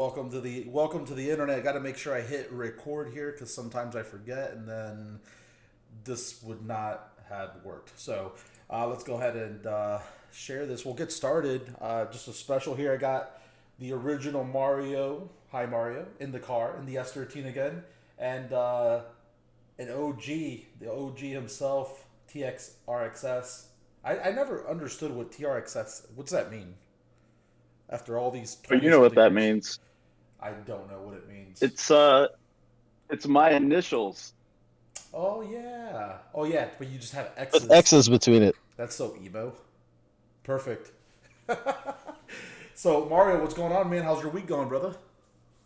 Welcome to the internet. Got to make sure I hit record here because sometimes I forget, and then this would not have worked. So let's go ahead and share this. We'll get started. Just a special here. I got the original Mario. Hi Mario in the car in the S13 again, and an OG, the OG himself, TX RXS. I never understood what TRXS. What's that mean? After all these But 20 you know what something that years. means. I don't know what it means. It's my initials. Oh yeah. Oh yeah, but you just have With X's. X's between it. That's so emo. Perfect. So Mario, what's going on, man? How's your week going, brother?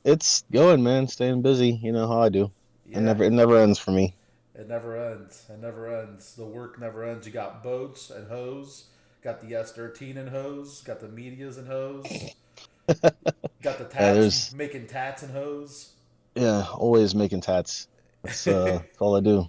It's going, man. Staying busy. You know how I do. Yeah. It never ends for me. It never ends. It never ends. The work never ends. You got boats and hose. Got the S13 and hose. Got the medias and hose. Got the Yeah, tats there's making tats and hose. always making tats. That's all I do.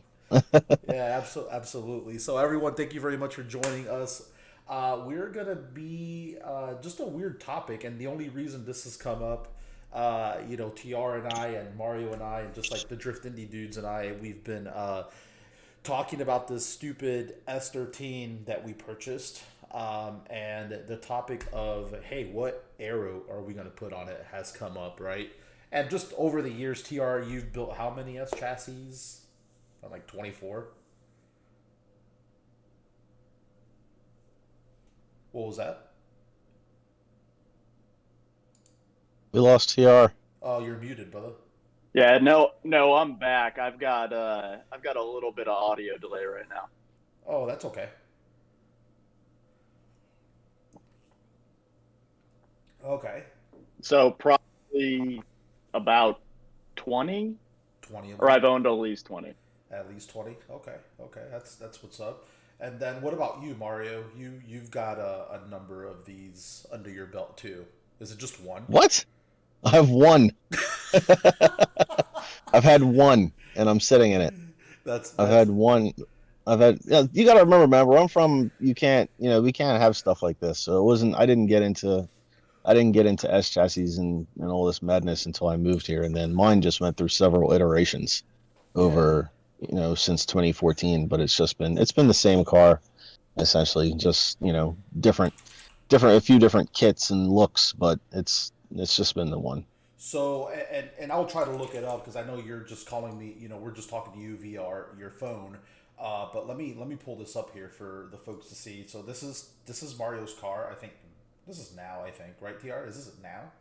Yeah, absolutely. So, everyone, thank you very much for joining us. We're going to be just a weird topic, and the only reason this has come up, TR and I, and Mario and I, and just like the Drift Indie dudes and I, we've been talking about this stupid S13 that we purchased. And the topic of, hey, what aero are we going to put on it has come up, right? And just over the years, TR, you've built how many S chassis? Like 24. What was that? We lost TR. Oh, you're muted, brother. Yeah, no, I'm back. I've got a little bit of audio delay right now. Oh, that's okay. Okay. So probably about 20, 20 of or them. I've owned at least 20. At least 20. Okay. Okay. That's what's up. And then what about you, Mario? You've got a number of these under your belt too. Is it just one? What? I've won. I've had one, and I'm sitting in it. That's I've that's had one. I've had. Yeah, you got to remember, man. Where I'm from, you can't. We can't have stuff like this. So it wasn't. I didn't get into. I didn't get into S chassis and all this madness until I moved here, and then mine just went through several iterations yeah. over since 2014. But it's been the same car essentially, just different a few different kits and looks, but it's just been the one. So and I'll try to look it up because I know you're just calling me. We're just talking to you via your phone. But let me pull this up here for the folks to see. So this is Mario's car. I think this is now. I think right, Tr. Is this now?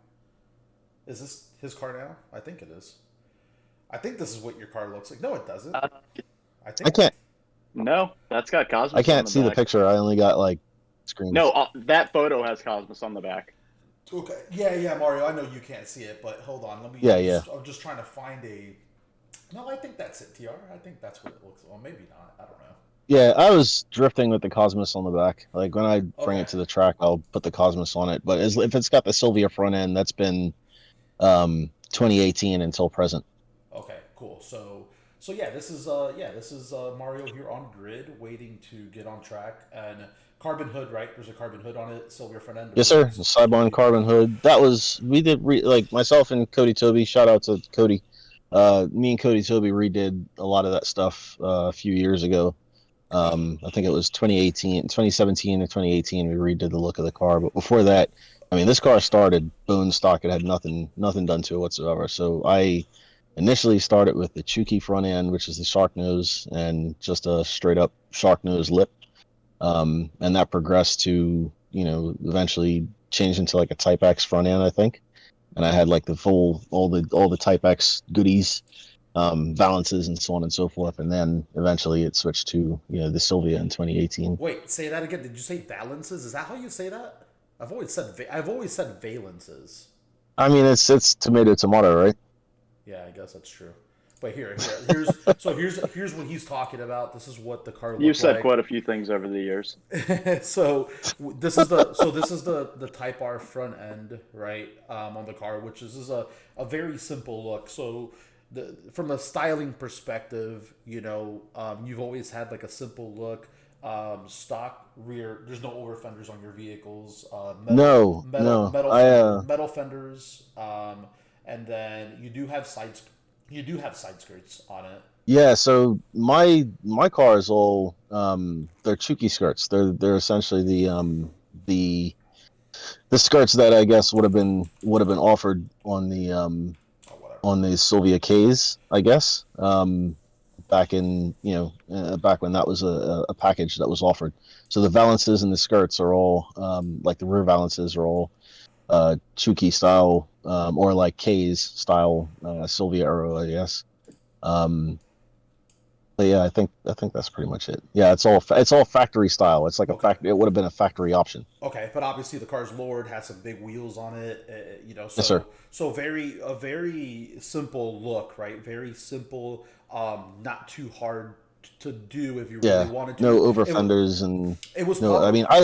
Is this his car now? I think it is. I think this is what your car looks like. No, it doesn't. Uh, I I think. can't no, that's got I Cosmos on can't the see the back. picture. I only got like No, screens. that photo has Cosmos on the back. Okay. Yeah, yeah, Mario. I know you can't see it, but hold on. Let me. Yeah, I'm yeah, just. I'm just trying to find a. No, I think that's it, Tr. I think that's what it looks. Well, maybe not. I don't know. yeah. I was drifting with the Cosmos on the back. Like when I bring Okay. it to the track, I'll put the Cosmos on it. But if it's got the Sylvia front end, that's been 2018 until present. Okay, cool. So yeah, this is Mario here on grid, waiting to get on track. And carbon hood, right? There's a carbon hood on it, silver front end, Yes, which sir. The is Cybon totally carbon hood. That was we did like myself and Cody Toby. Shout out to Cody. Me and Cody Toby redid a lot of that stuff a few years ago. I think it was 2018, 2017, or 2018. We redid the look of the car, but before that, I mean, this car started bone stock. It had nothing done to it whatsoever. So I initially started with the Chuki front end, which is the shark nose, and just a straight up shark nose lip. And that progressed to eventually changed into like a Type X front end, I think. And I had like the full all the Type X goodies, balances, and so on and so forth. And then eventually it switched to the Sylvia in 2018. Wait, say that again. Did you say valences? Is that how you say that? I've always said valences. I mean, it's tomato tomato, right? Yeah, I guess that's true. But here's what he's talking about. This is what the car You've looked said like. quite a few things over the years. This is the Type R front end, right, on the car, which is a very simple look. So from a styling perspective, you've always had like a simple look. stock rear. There's no over fenders on your vehicles. No, no. Metal fenders. And then you do have side skirts on it. Yeah, so my car is all they're Chuki skirts. They're essentially the the skirts that I guess would have been offered Or whatever. on the Sylvia K's, I guess. Back in back when that was a package that was offered. So the valances and the skirts are all like the rear valances are all Chuki style or like K's style Sylvia Aero, I guess. Um, but yeah, I think that's pretty much it. Yeah, it's all factory style. It's like a Okay. factory. It would have been a factory option. Okay, but obviously the car's lowered, has some big wheels on it, Yes, sir. so very simple look, right? Very simple, not too hard to do if you really Yeah, wanted no to. over It was fenders and it was no. I probably mean, I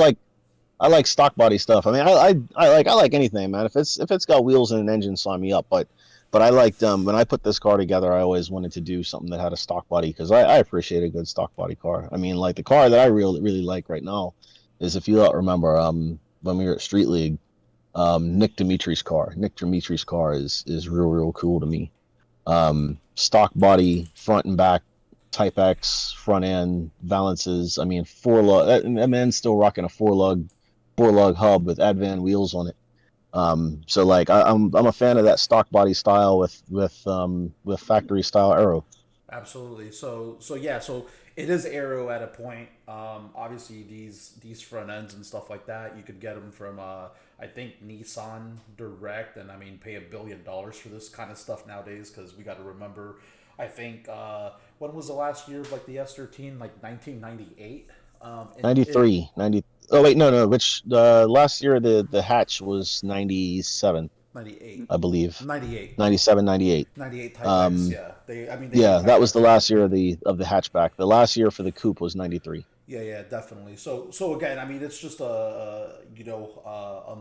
like stock body stuff. I mean, I like anything, man. If it's got wheels and an engine, sign me up. But I liked when I put this car together, I always wanted to do something that had a stock body because I appreciate a good stock body car. I mean, like the car that I really like right now is if you don't remember when we were at Street League, Nick Dimitri's car. Nick Dimitri's car is real cool to me. Stock body, front and back, Type X, front end, balances. I mean, four lug. That man's still rocking a four lug hub with Advan wheels on it. So like I'm a fan of that stock body style with factory style aero. absolutely. So yeah, so it is aero at a point. Obviously these front ends and stuff like that, you could get them from I think Nissan direct, and I mean pay $1 billion for this kind of stuff nowadays because we got to remember. I think when was the last year of like the S13? Like 1998. In 93, 90. Oh wait, no, which last year the hatch was 97, 98, I believe. 98, 97, 98. 98 Type X. Um, Yeah, they do yeah, that Type was X the right now last year too. of the hatchback. The last year for the coupe was 93. Yeah, yeah, definitely. So again, I mean, it's just a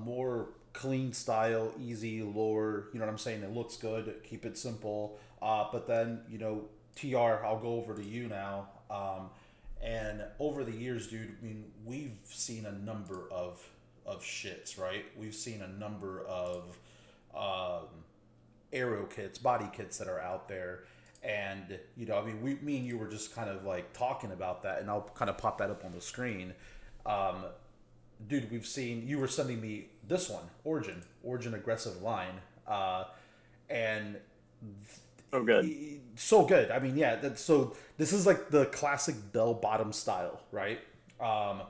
more clean style, easy, lower. You know what I'm saying? It looks good. Keep it simple. But then TR, I'll go over to you now. And over the years, dude, I mean, we've seen a number of shits, right? We've seen a number of um, aero kits, body kits that are out there. And I mean, me and you were just kind of like talking about that, and I'll kind of pop that up on the screen. Um, Dude, we've seen you were sending me this one, Origin aggressive line, and Oh, good. so good. I mean, yeah. So this is like the classic bell bottom style, right? Um,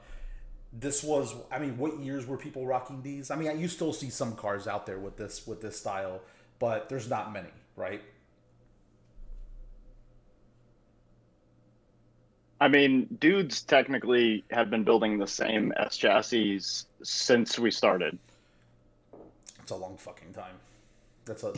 this was, I mean, what years were people rocking these? I mean, you still see some cars out there with this style, but there's not many, right? I mean, dudes technically have been building the same S chassis since we started. It's a long fucking time. That's a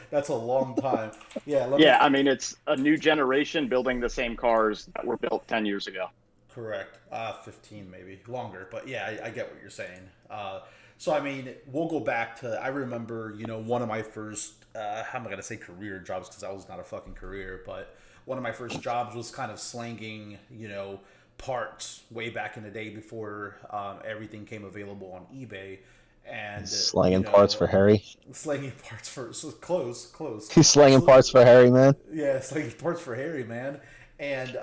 that's a long time. Yeah, let me Yeah, I mean, it's a new generation building the same cars that were built 10 years ago. correct. 15 maybe longer, but yeah, I get what you're saying. So I mean, we'll go back to I remember one of my first how am I gonna say career jobs because that was not a fucking career, but one of my first jobs was kind of slanging parts way back in the day before everything came available on eBay, and Slanging parts for Harry. slanging parts for so close. He's slanging parts for Harry, man. Yeah, it's like parts for Harry, man. And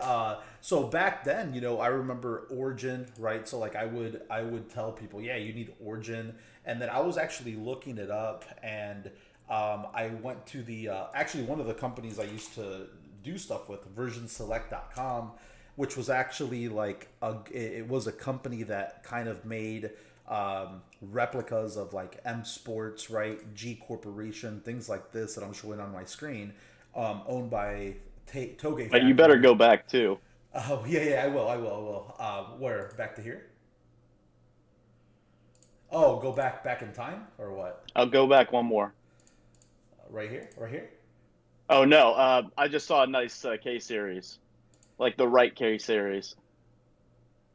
so back then, I remember Origin, right? So like I would tell people, yeah, you need Origin, and then I was actually looking it up, and I went to the actually one of the companies I used to do stuff with, versionselect.com, which was actually like it was a company that kind of made replicas of like M Sports, right? G Corporation, things like this that I'm showing on my screen, owned by Toge But you better Factory. go back too. Oh yeah, yeah, I will. Where back to here? Oh, go back in time or what? I'll go back one more. Right here, right here. Oh no, I just saw a nice K series, like the right K series.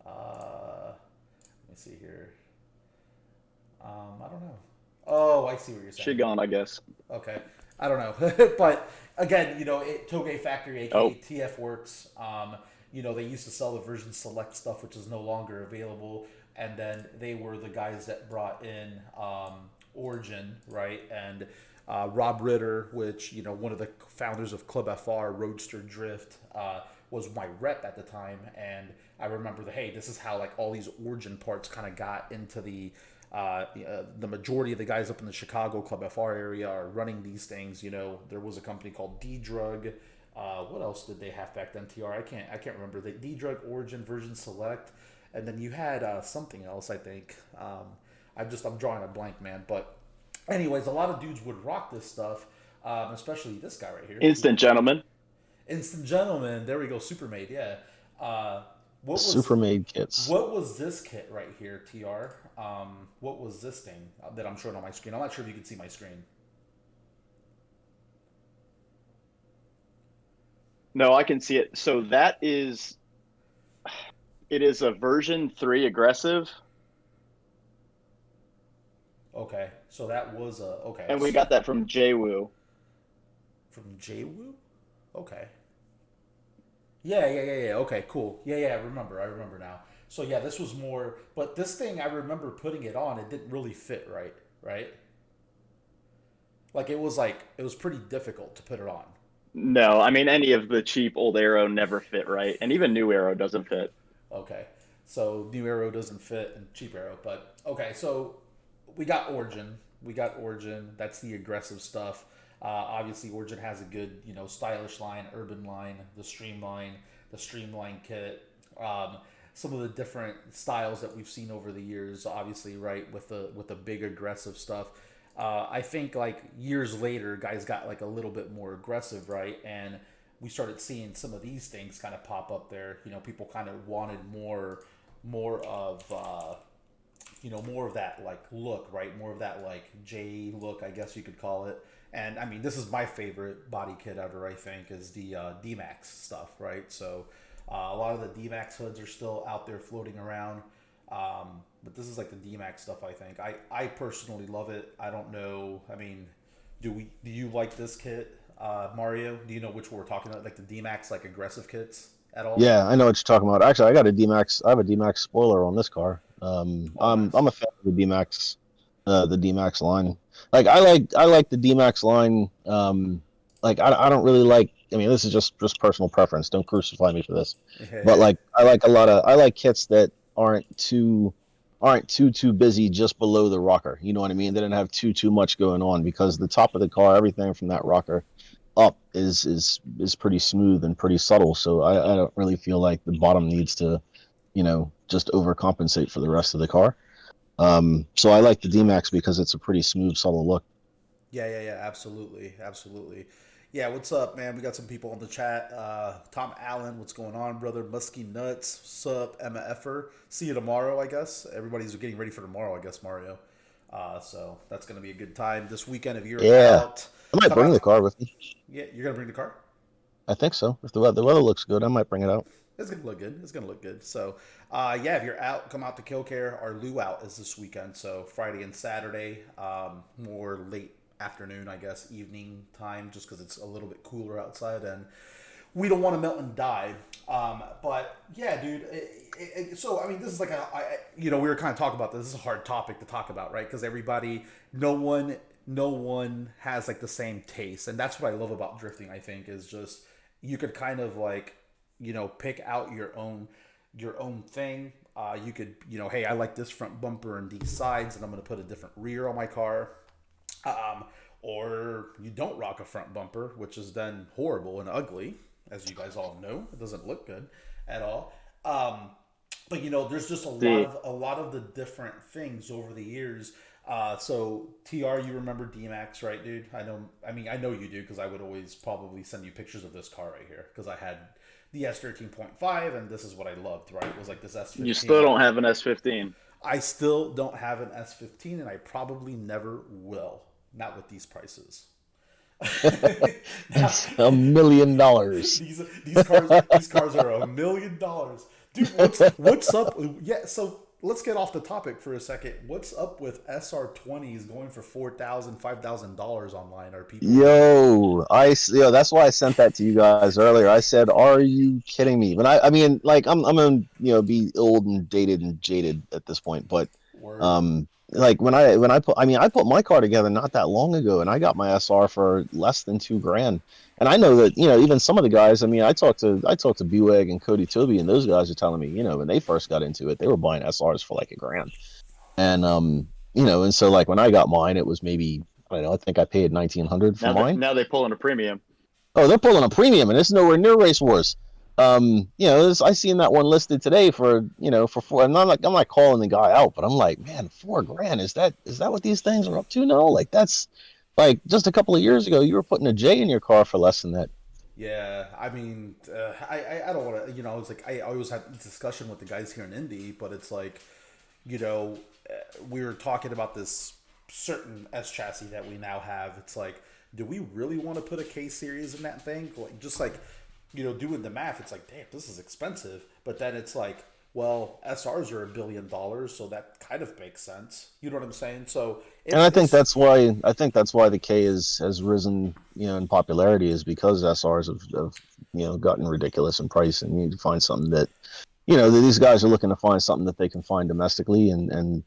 Let me see here. I don't know. Oh, I see what you're saying. Shigon, I guess. Okay, I don't know, but again, Toge Factory, aka Oh, TF Works. they used to sell the version select stuff, which is no longer available. And then they were the guys that brought in Origin, right? And Rob Ritter, which, one of the founders of Club FR, Roadster Drift, was my rep at the time. And I remember hey, this is how like all these Origin parts kind of got into the majority of the guys up in the Chicago Club FR area are running these things. There was a company called D-Drug. What else did they have back then, TR? I can't remember. The D-Drug, Origin, Version Select. And then you had something else, I think. I'm drawing a blank, man. But anyways, a lot of dudes would rock this stuff, especially this guy right here. Instant Gentleman. Instant Gentleman. There we go. Supermade, yeah. Supermade kits. What was this kit right here, TR? What was this thing that I'm showing on my screen? I'm not sure if you can see my screen. No, I can see it. So it is a version 3 aggressive. Okay, so that was okay. And we got that from JWoo. From JWoo? Okay. Yeah. Okay, cool. Yeah, I remember now. So yeah, this was more, but this thing, I remember putting it on, it didn't really fit right? Like it was pretty difficult to put it on. No, I mean, any of the cheap old Aero never fit right. And even new Aero doesn't fit. Okay, so new Aero doesn't fit and cheap Aero, but okay, so we got Origin. That's the aggressive stuff. Obviously, Origin has a good, stylish line, urban line, the streamline kit. Some of the different styles that we've seen over the years, obviously, right, with the big aggressive stuff. I think like years later, guys got like a little bit more aggressive, right, and we started seeing some of these things kind of pop up there. People kind of wanted more of more of that like look, right? More of that like J look, I guess you could call it. And I mean, this is my favorite body kit ever, I think, is the D-Max stuff, right? So a lot of the D-Max hoods are still out there floating around. But this is like the D-Max stuff, I think. I personally love it. I don't know. I mean, do you like this kit, Mario? Do you know which one we're talking about? Like the D-Max, like aggressive kits at all? Yeah, I know what you're talking about. Actually, I got a D-Max. I have a D-Max spoiler on this car. I'm a fan of the D-Max line. Like I like the D-Max line. I don't really like. I mean, this is just personal preference. Don't crucify me for this. But like I like kits that aren't too busy just below the rocker. You know what I mean? They didn't have too much going on, because the top of the car, everything from that rocker up is pretty smooth and pretty subtle. So I don't really feel like the bottom needs to, just overcompensate for the rest of the car. So I like the D-Max because it's a pretty smooth, subtle look. Yeah, absolutely. Yeah, what's up, man? We got some people on the chat. Tom Allen, what's going on, brother? Musky Nuts, sup? Emma Effer. See you tomorrow, I guess. Everybody's getting ready for tomorrow, I guess, Mario. So that's going to be a good time this weekend if you're out. I might bring the car with me. Yeah, you're going to bring the car? I think so. If the weather looks good, I might bring it out. It's going to look good. So, yeah, if you're out, come out to Killcare. Our luau is this weekend, so Friday and Saturday, more late afternoon, I guess, evening time, just because it's a little bit cooler outside and we don't want to melt and die. But yeah, dude. So I mean, this is like we were kind of talking about this. This is a hard topic to talk about, right? Because no one has like the same taste, and that's what I love about drifting. I think is just you could kind of like pick out your own thing. You could hey, I like this front bumper and these sides, and I'm going to put a different rear on my car. Or you don't rock a front bumper, which is then horrible and ugly, as you guys all know. It doesn't look good at all. But there's just a lot of the different things over the years. So TR, you remember D-Max, right, dude? I know you do, because I would always probably send you pictures of this car right here, because I had the S13.5, and this is what I loved, right? It was like this S15. You still don't have an S15. I still don't have an S15, and I probably never will. Not with these prices. That's $1 million. These cars are $1 million, dude. What's up? Yeah. So let's get off the topic for a second. What's up with SR20s going for $4,000, $5,000 online? Are people? That's why I sent that to you guys earlier. I said, "Are you kidding me?" But I mean, like, I'm gonna, be old and dated and jaded at this point. But, Word. like I put my car together not that long ago, and I got my SR for less than $2,000. And I know that, even some of the guys. I mean, I talked to B-Wag and Cody Toby, and those guys are telling me, when they first got into it, they were buying SRs for like $1,000. And and so, like, when I got mine, it was maybe, I don't know, I think I paid 1,900 for mine. Now they pull in a premium. Oh, they're pulling a premium, and it's nowhere near Race Wars. I seen that one listed today for, for four. And I'm not calling the guy out, but I'm like, man, $4,000, is that what these things are up to now? Like, that's like just a couple of years ago, you were putting a J in your car for less than that. Yeah, I mean, I don't want to, it's like I always have this discussion with the guys here in Indy, but it's like, you know, we were talking about this certain S chassis that we now have. It's like, do we really want to put a K series in that thing? Like, just like, doing the math, it's like, damn, this is expensive. But then it's like, well, SRs are $1 billion, so that kind of makes sense. You know what I'm saying? So, And I think that's why the K has risen, in popularity, is because SRs have gotten ridiculous in price, and you need to find something that, that these guys are looking to find something that they can find domestically, and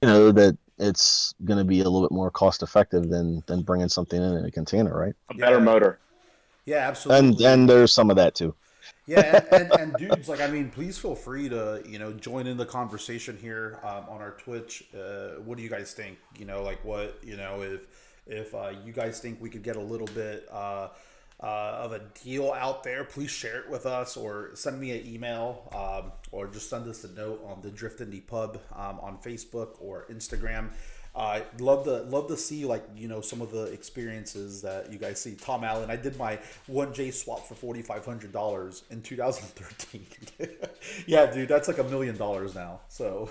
that it's going to be a little bit more cost effective than bringing something in a container, right? A better motor. Yeah, absolutely. And there's some of that too. Yeah, and dudes, like, I mean, please feel free to, join in the conversation here on our Twitch. What do you guys think? Like, what, if you guys think we could get a little bit of a deal out there, please share it with us, or send me an email, or just send us a note on the Drift Indie Pub on Facebook or Instagram. Love to see, like, some of the experiences that you guys see. Tom Allen, I did my 1J swap for $4,500 in 2013. Yeah, dude, that's like $1 million now. So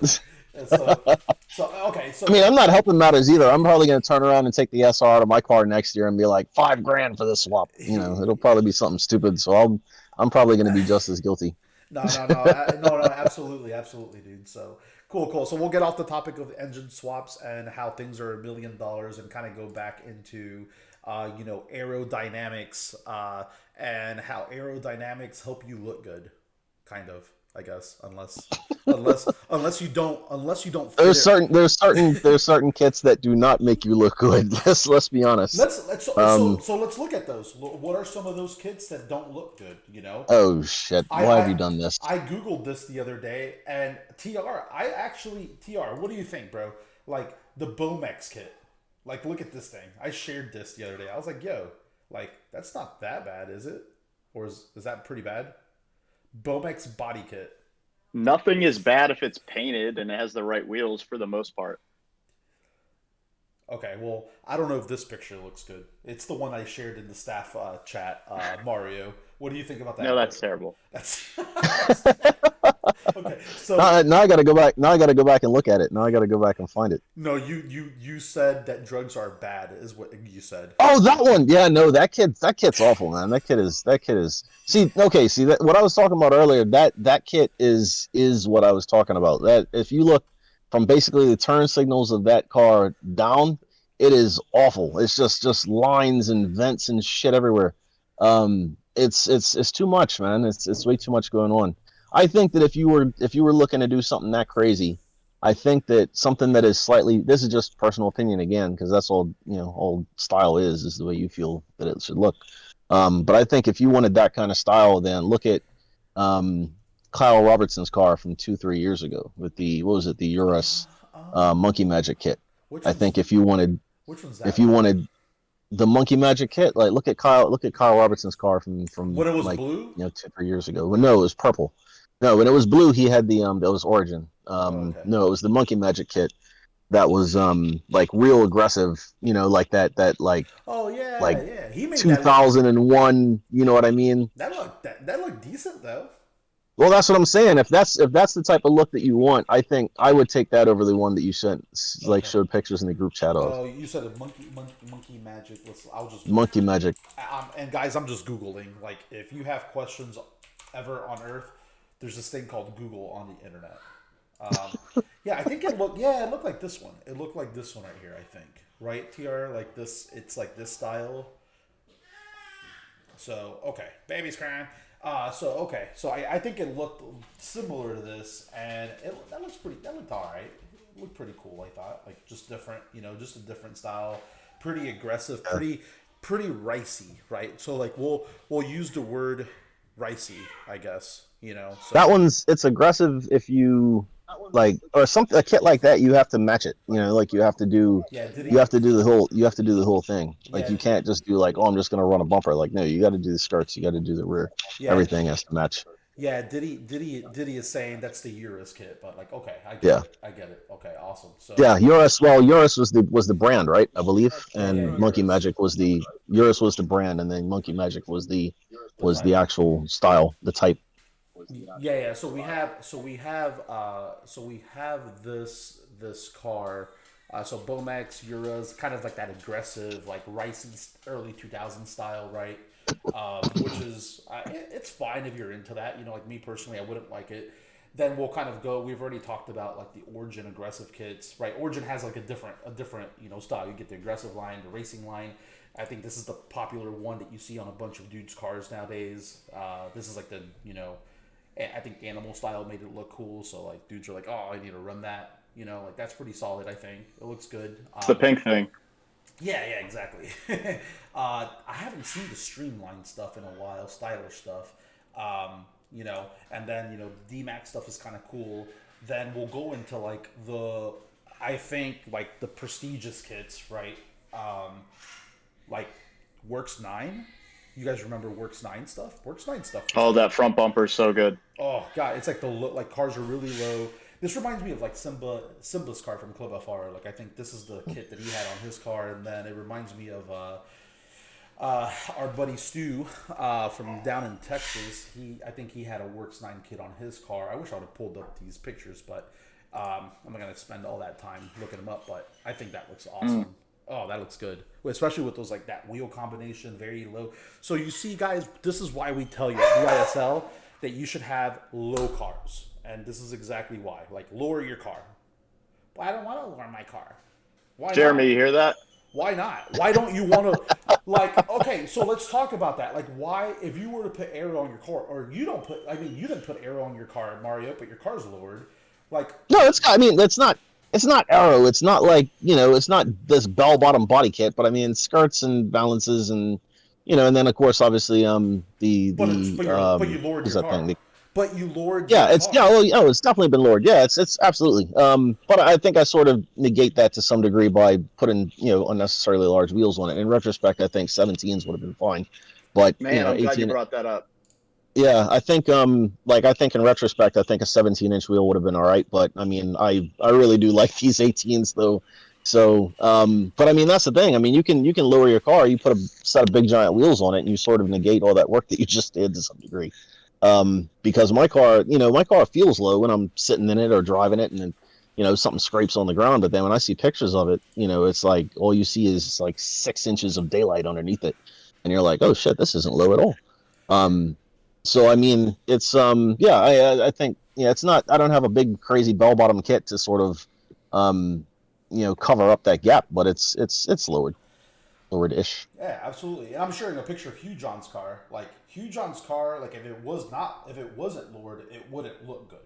okay. So I mean, I'm not helping matters either. I'm probably going to turn around and take the SR out of my car next year and be like, $5,000 for this swap. It'll probably be something stupid. So I'm probably going to be just as guilty. No, absolutely, dude. So cool. So we'll get off the topic of engine swaps and how things are $1 million, and kind of go back into, aerodynamics, and how aerodynamics help you look good, kind of. I guess, unless you don't. There's certain kits that do not make you look good. Let's be honest. So let's look at those. What are some of those kits that don't look good? Oh shit! Why have you done this? I googled this the other day, and TR. What do you think, bro? Like the Bomex kit. Like, look at this thing. I shared this the other day. I was like, yo, like, that's not that bad, is it? Or is that pretty bad? Bomex body kit. Nothing is bad if it's painted and it has the right wheels for the most part. Okay, well, I don't know if this picture looks good. It's the one I shared in the staff chat, Mario. What do you think about that? No, that's terrible. That's okay. So now I got to go back. Now I got to go back and look at it. Now I got to go back and find it. No, you said that drugs are bad, is what you said. Oh, that one. Yeah, no, that kit's awful, man. That kit is. See, that what I was talking about earlier. That kit is what I was talking about. That if you look from basically the turn signals of that car down, it is awful. It's just lines and vents and shit everywhere. It's too much, man. It's way too much going on. I think that if you were looking to do something that crazy, I think that something that is slightly, this is just personal opinion again, because that's all, all style is the way you feel that it should look. But I think if you wanted that kind of style, then look at Kyle Robertson's car from 2-3 years ago with the Urus Monkey Magic kit. I think if you wanted, which one's that? If you wanted the Monkey Magic kit, like look at Kyle Robertson's car from when it was like, blue, 2-3 years ago. Well, no, it was purple. No, when it was blue, he had the that was Origin. Okay. No, it was the Monkey Magic kit that was like real aggressive, like that like. Oh yeah, like yeah. He made 2001. You know what I mean? That looked decent though. Well, that's what I'm saying. If that's the type of look that you want, I think I would take that over the one that you sent, like, showed pictures in the group chat of. Oh, you said a monkey magic. I'll just Monkey Magic. And guys, I'm just googling. Like, if you have questions ever on Earth, there's this thing called Google on the internet. Yeah, I think it looked. Yeah, it looked like this one. It looked like this one right here. I think, right, TR, like this. It's like this style. So okay, baby's crying. So okay, so I think it looked similar to this, and that looks pretty. That looked all right. It looked pretty cool. I thought, like just different. Just a different style. Pretty aggressive. Pretty ricey, right? So like we'll use the word ricey, I guess. So That one's it's aggressive if you like or something a kit like that you have to match it. Like yeah. Did you he? have to do the whole thing. Like Yeah, you can't just do like, oh, I'm just gonna run a bumper. Like no, you got to do the skirts, you got to do the rear. yeah. Everything has to match. Yeah, Diddy is saying that's the Eurus kit, but like, okay, I get Yeah. it. I get it. Okay, awesome. So Yeah, Eurus. Well, Eurus was the brand, right? I believe, yeah, and Monkey Eurus. Magic was the Eurus was the brand, and then Monkey Magic The was the type. actual style, the type. Yeah. So we have this car. So Bomex Euros, kind of like that aggressive, like Rice's early 2000 style, right? Which is it's fine if you're into that. Like me personally, I wouldn't like it. Then we'll kind of go. We've already talked about like the Origin aggressive kits, right? Origin has like a different style. You get the aggressive line, the racing line. I think this is the popular one that you see on a bunch of dudes' cars nowadays. This is like the I think animal style made it look cool. So like dudes are like, oh, I need to run that. Like that's pretty solid. I think it looks good. It's the pink thing. Yeah, exactly. I haven't seen the streamlined stuff in a while, stylish stuff. And then DMAX stuff is kind of cool. Then we'll go into like I think like the prestigious kits, right? Like Works 9. You guys remember Works 9 stuff? Works 9 stuff. Oh, that front bumper is so good. Oh god, it's like like cars are really low. This reminds me of like Simba's car from Club FR. Like I think this is the kit that he had on his car, and then it reminds me of our buddy Stu from down in Texas. I think he had a Works 9 kit on his car. I wish I would have pulled up these pictures, but I'm not gonna spend all that time looking them up. But I think that looks awesome. Oh, that looks good, especially with those like that wheel combination, very low. So you see, guys, this is why we tell you at DISL that you should have low cars, and this is exactly why. Like lower your car. Well, I don't want to lower my car. Why Jeremy, not? you hear that? Why not? Why don't you want to? Like, okay, so let's talk about that. Like, why, if you were to put aero on your car, or you don't put, I mean, you didn't put aero on your car, Mario, but your car's lowered. Like, No, I mean, it's not aero. It's not like it's not this bell bottom body kit. But I mean, skirts and balances and and then of course, obviously, but you lowered what's your that car. thing? But you lowered Yeah, your it's car. it's definitely been lowered. Yeah, it's absolutely. But I think I sort of negate that to some degree by putting unnecessarily large wheels on it. In retrospect, I think 17s would have been fine, but Man, I'm glad you 18. brought that up. Yeah, I think I think in retrospect, I think a 17-inch wheel would have been all right. But I mean, I really do like these 18s though. So, but I mean, that's the thing. I mean, you can lower your car, you put a set of big giant wheels on it, and you sort of negate all that work that you just did to some degree. Because my car feels low when I'm sitting in it or driving it, and then, something scrapes on the ground. But then when I see pictures of it, it's like all you see is like 6 inches of daylight underneath it, and you're like, oh shit, this isn't low at all. So I mean, it's yeah, I think it's not. I don't have a big crazy bell bottom kit to sort of cover up that gap, but it's lowered ish. Yeah, absolutely. And I'm showing a picture of Hugh John's car. Like Hugh John's car, like if it wasn't lowered, it wouldn't look good.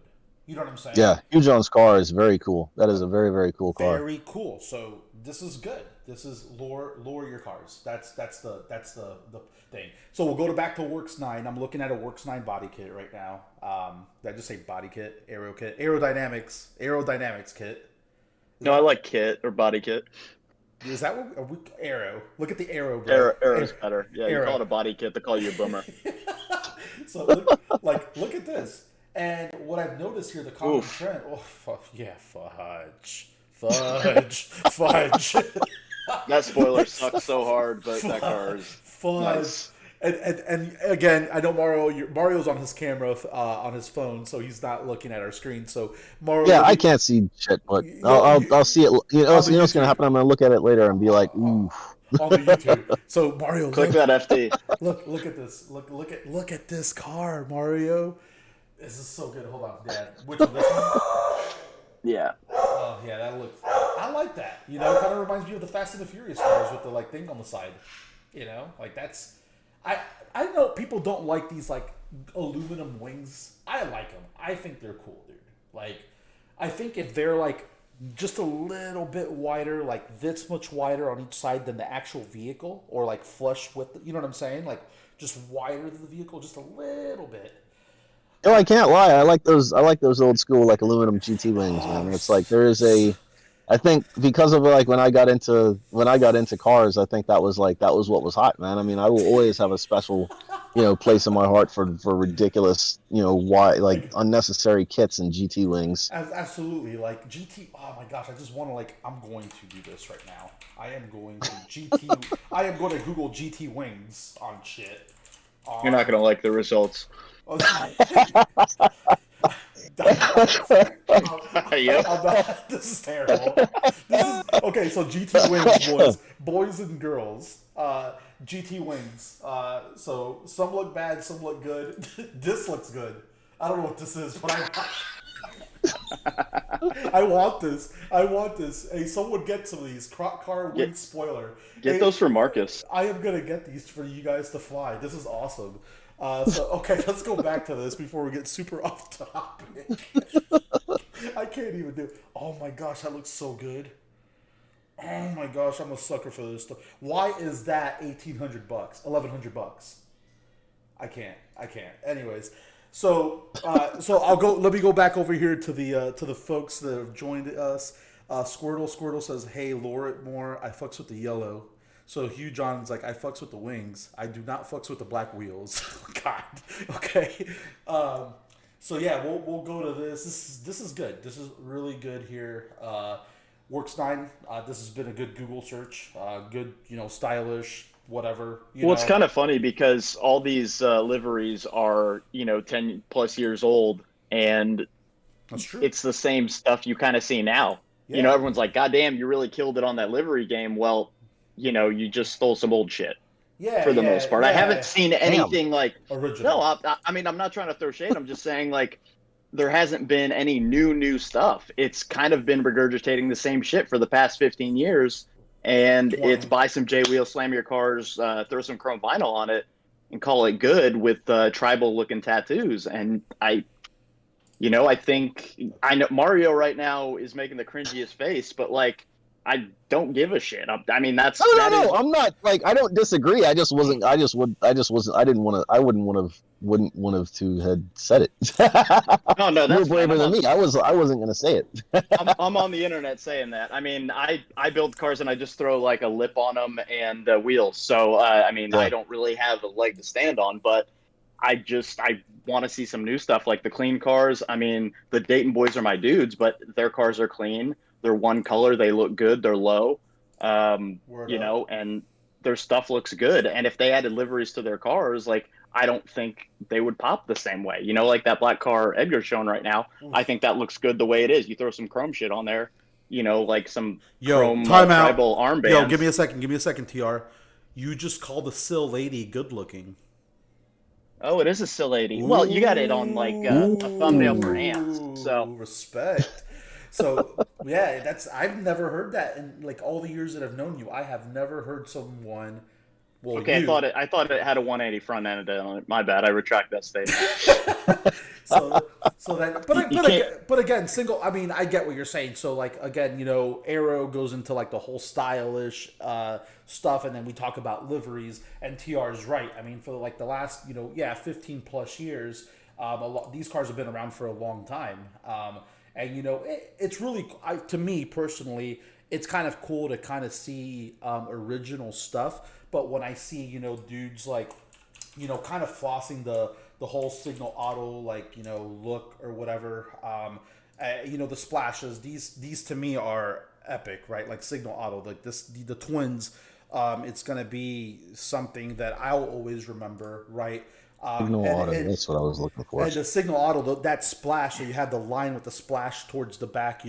You know what I'm saying? Yeah, Hugh John's car is very cool. That is a very, very cool car. Very cool. So this is good. This is lower your cars. That's the thing. So we'll go back to Works 9. I'm looking at a Works 9 body kit right now. Did I just say body kit? Aero kit? Aerodynamics kit. No, I like kit or body kit. Is that what aero? Look at the aero, bro. Arrow's better. Yeah, you Arrow. call it a body kit, they call you a boomer. So look at this. And what I've noticed here, the common trend. Oh, yeah, fudge. That spoiler sucks so hard, but that car is fudge. nice. And again, I know Mario's on his camera on his phone, so he's not looking at our screen. So Mario, Yeah, I can't see shit, but I'll see it. What's gonna happen? I'm gonna look at it later and be like, ooh. On the YouTube. So Mario, Click that FT. Look at this. Look at this car, Mario. This is so good. Hold on, Dad. Which one? This one? Yeah. Oh yeah, that looks. I like that. You know, it kind of reminds me of the Fast and the Furious cars with the like thing on the side. You know, like that's. I I know people don't like these like aluminum wings. I like them. I think they're cool, dude. Like, I think if they're like just a little bit wider, like this much wider on each side than the actual vehicle, or like flush with, you know what I'm saying? Like just wider than the vehicle, just a little bit. No, I can't lie. I like those. I like those old school like aluminum GT wings, Oh, man. It's like there is a. I think because of like when I got into cars, I think that was what was hot, man. I mean, I will always have a special, place in my heart for ridiculous, why like like unnecessary kits and GT wings. absolutely, like GT. Oh my gosh, I just want to like. I'm going to do this right now. I am going to GT. I am going to Google GT wings on shit. You're not gonna like the results. Oh, Yep. this is terrible. This is okay. So GT wings, boys and girls. GT wings. So some look bad, some look good. This looks good. I don't know what this is, but I want this. I want this. Hey, someone get some of these. Car wing spoiler. Get Hey, those for Marcus. I am gonna get these for you guys to fly. This is awesome. So okay, let's go back to this before we get super off topic. I can't even do. Oh my gosh, that looks so good. Oh my gosh, I'm a sucker for this stuff. Why is that $1,800, $1,100? I can't. Anyways, so I'll go. Let me go back over here to the folks that have joined us. Squirtle says, "Hey, lure it more. I fucks with the yellow." So Hugh John's like, "I fucks with the wings. I do not fucks with the black wheels." God. Okay. So yeah, we'll go to this. This is good. This is really good here. Works 9. This has been a good Google search. Good, stylish, whatever. Well, it's kind of funny because all these liveries are, 10 plus years old, and That's true. it's the same stuff you kind of see now. Yeah. Everyone's like, God damn, you really killed it on that livery game. Well, you just stole some old shit for the most part. I haven't seen anything like original. No, I mean, I'm not trying to throw shade. I'm just saying, like, there hasn't been any new stuff. It's kind of been regurgitating the same shit for the past 15 years. And 20. It's buy some J-wheel, slam your cars, throw some chrome vinyl on it, and call it good with tribal looking tattoos. And I think I know Mario right now is making the cringiest face, but like, I don't give a shit. I mean, that's No. I'm not like I don't disagree. I just wasn't. I wasn't. I didn't want to. I wouldn't want have to had said it. No, You're that's braver than me. I wasn't gonna say it. I'm on the internet saying that. I mean, I build cars and I just throw like a lip on them and wheels. So I mean, Yeah. I don't really have a leg to stand on, but I want to see some new stuff like the clean cars. I mean, the Dayton boys are my dudes, but their cars are clean. They're one color. They look good. They're low. And their stuff looks good. And if they added liveries to their cars, like, I don't think they would pop the same way. Like that black car Edgar's showing right now. I think that looks good the way it is. You throw some chrome shit on there, like some chrome tribal armbands. Yo, give me a second, TR. You just called the Sill lady good looking. Oh, it is a Sill lady. Well, you got it on like a thumbnail for ants. So respect. So yeah, I've never heard that in like all the years that I've known you. I have never heard someone. Well, okay, you. I thought it had a 180 front end on it. My bad. I retract that statement. But again, single. I mean, I get what you're saying. So like again, Aero goes into like the whole stylish stuff, and then we talk about liveries. And TR is right. I mean, for like the last 15 plus years, these cars have been around for a long time. And it's really, to me personally, it's kind of cool to kind of see original stuff. But when I see dudes like kind of flossing the whole Signal Auto like look or whatever, the splashes, these to me are epic, right? Like Signal Auto, like the twins, it's gonna be something that I'll always remember, right? Signal Auto, that's what I was looking for. And the Signal Auto, that splash, so you had the line with the splash towards the back,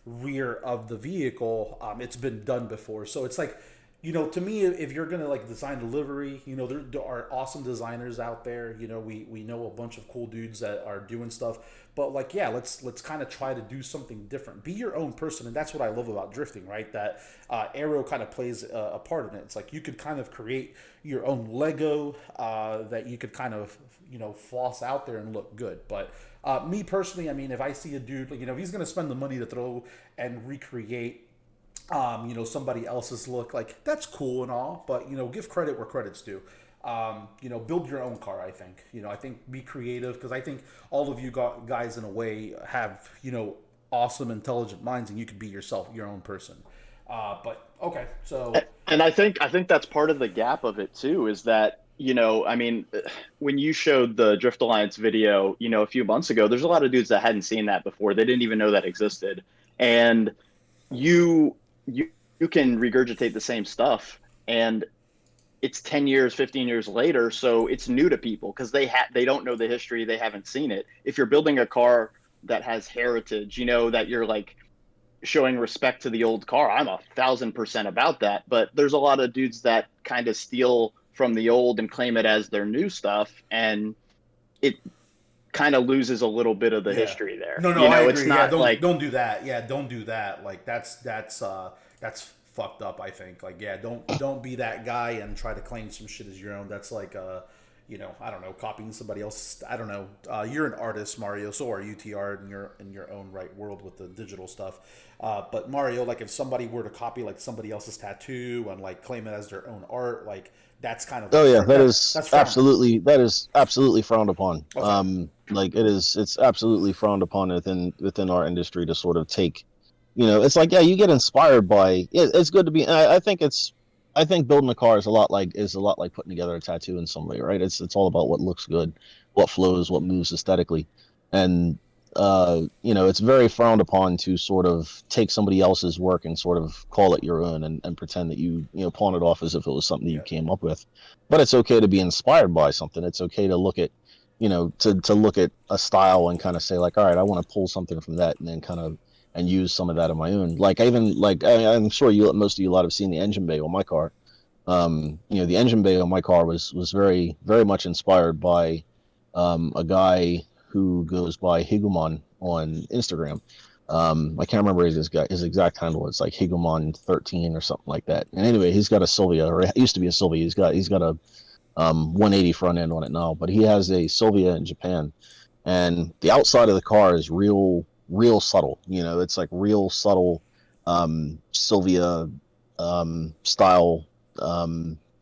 rear of the vehicle. It's been done before, so it's like To me, if you're gonna like design a livery, there are awesome designers out there. We know a bunch of cool dudes that are doing stuff, but like, yeah, let's kind of try to do something different. Be your own person, and that's what I love about drifting, right? That aero kind of plays a part in it. It's like you could kind of create your own Lego that you could kind of floss out there and look good. But me personally, I mean, if I see a dude, like, if he's gonna spend the money to throw and recreate somebody else's look, like that's cool and all, but give credit where credit's due. Build your own car. I think be creative, because I think all of you guys in a way have awesome, intelligent minds, and you could be yourself, your own person. But okay, so And I think that's part of the gap of it too, is that, I mean, when you showed the Drift Alliance video, a few months ago, there's a lot of dudes that hadn't seen that before. They didn't even know that existed. And you you you can regurgitate the same stuff, and it's 10 years, 15 years later, so it's new to people because they don't know the history, they haven't seen it. If you're building a car that has heritage, that you're like showing respect to the old car. I'm 1,000% about that. But there's a lot of dudes that kind of steal from the old and claim it as their new stuff, and it kind of loses a little bit of the yeah. history there. No, I It's agree. Yeah, not like, don't do that. Yeah, don't do that. Like that's fucked up, I think. Like, yeah, don't be that guy and try to claim some shit as your own. That's like I don't know, copying somebody else. I don't know. You're an artist, Mario. So are you, TR, in your own right world with the digital stuff. But Mario, like if somebody were to copy like somebody else's tattoo and like claim it as their own art, like that's kind of Oh like yeah, that's frowned. that is absolutely frowned upon. Okay. Like it's absolutely frowned upon within our industry to sort of take, it's like, yeah, you get inspired by it's good to be. I think building a car is a lot like putting together a tattoo in some way, right? It's all about what looks good, what flows, what moves aesthetically, and it's very frowned upon to sort of take somebody else's work and sort of call it your own and pretend that pawn it off as if it was something that you Yeah. came up with. But it's okay to be inspired by something. It's okay to look at, to look at a style and kind of say like, all right, I want to pull something from that and then kind of and use some of that of my own. Like I'm sure most of you a lot have seen the engine bay on my car. The engine bay on my car was very very much inspired by a guy who goes by Higuman on Instagram. I can't remember his exact handle. It's like Higuman 13 or something like that. And anyway, he's got a Sylvia, or it used to be a Sylvia. He's got a 180 front end on it now, but he has a Sylvia in Japan, and the outside of the car is real subtle. It's like real subtle Sylvia style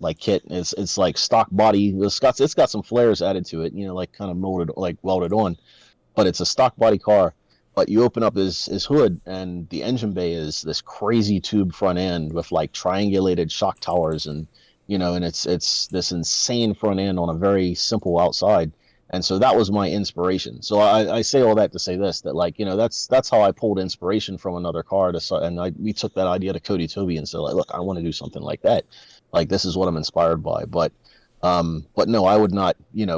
like kit. It's like stock body. It's got some flares added to it, like kind of molded, like welded on, but it's a stock body car. But you open up his hood, and the engine bay is this crazy tube front end with like triangulated shock towers, and it's this insane front end on a very simple outside. And so that was my inspiration. So I say all that to say this, that like, that's how I pulled inspiration from another car we took that idea to Cody Toby and said like, look, I want to do something like that. Like, this is what I'm inspired by. But no, I would not,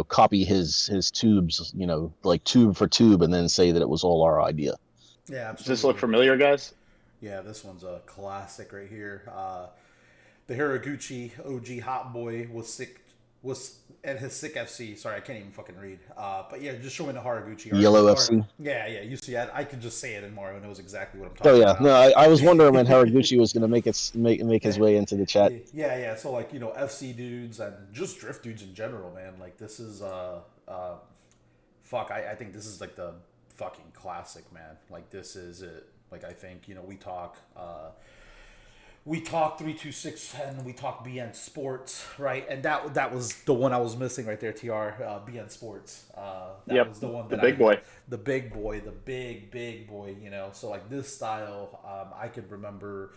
copy his tubes, like tube for tube, and then say that it was all our idea. Yeah, does this look absolutely. familiar, guys? Yeah, this one's a classic right here. The Haraguchi OG Hot Boy was at his sick FC. Sorry, I can't even fucking read. But yeah, just showing the Haraguchi art. Yellow FC. Yeah, you see, I could just say it, and Mario knows exactly what I'm Oh talking yeah, no, about. I was wondering when Haraguchi was going to make his way into the chat. Yeah. So like FC dudes and just drift dudes in general, man. Like this is fuck. I think this is like the fucking classic, man. Like this is it. Like I think we talk 326 and we talk BN Sports, right? And that was the one I was missing right there, TR. BN Sports. That was the one The that big boy. the big boy, the big boy. So like this style, I could remember.